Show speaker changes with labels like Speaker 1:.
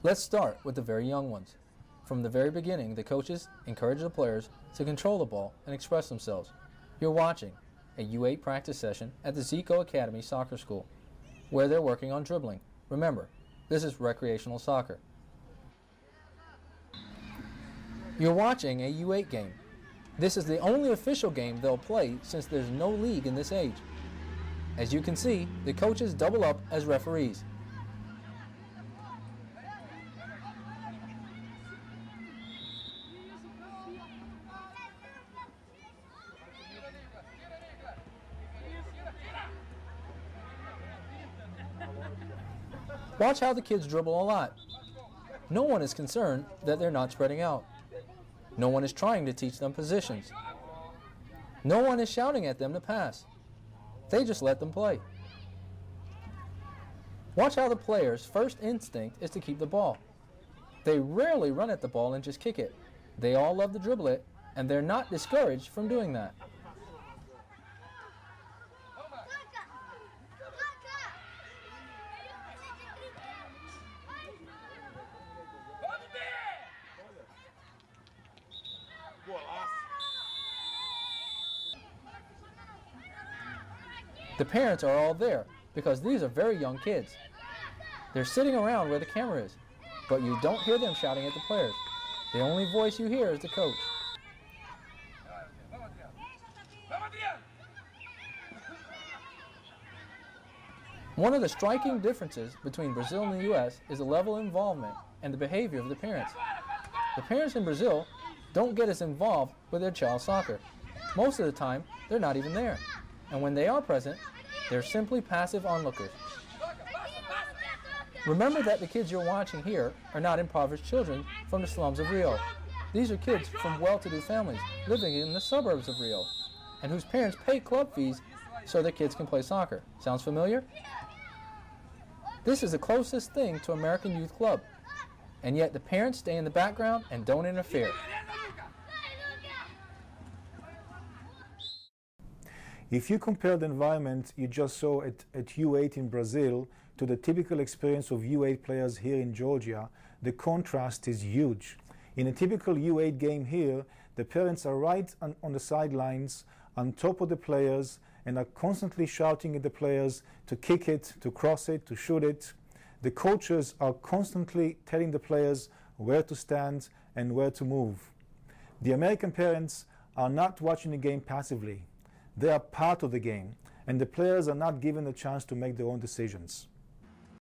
Speaker 1: Let's start with the very young ones. From the very beginning, the coaches encourage the players to control the ball and express themselves. You're watching a U8 practice session at the Zico Academy Soccer School, where they're working on dribbling. Remember, this is recreational soccer. You're watching a U8 game. This is the only official game they'll play since there's no league in this age. As you can see, the coaches double up as referees. Watch how the kids dribble a lot. No one is concerned that they're not spreading out. No one is trying to teach them positions. No one is shouting at them to pass. They just let them play. Watch how the players' first instinct is to keep the ball. They rarely run at the ball and just kick it. They all love to dribble it, and they're not discouraged from doing that. The parents are all there because these are very young kids. They're sitting around where the camera is, but you don't hear them shouting at the players. The only voice you hear is the coach. One of the striking differences between Brazil and the U.S. is the level of involvement and the behavior of the parents. The parents in Brazil don't get as involved with their child's soccer. Most of the time, they're not even there. And when they are present, they're simply passive onlookers. Remember that the kids you're watching here are not impoverished children from the slums of Rio. These are kids from well-to-do families living in the suburbs of Rio and whose parents pay club fees so their kids can play soccer. Sounds familiar? This is the closest thing to American Youth Club, and yet the parents stay in the background and don't interfere.
Speaker 2: If you compare the environment you just saw at U8 in Brazil to the typical experience of U8 players here in Georgia, the contrast is huge. In a typical U8 game here, the parents are right on the sidelines, on top of the players, and are constantly shouting at the players to kick it, to cross it, to shoot it. The coaches are constantly telling the players where to stand and where to move. The American parents are not watching the game passively. They are part of the game, and the players are not given a chance to make their own decisions.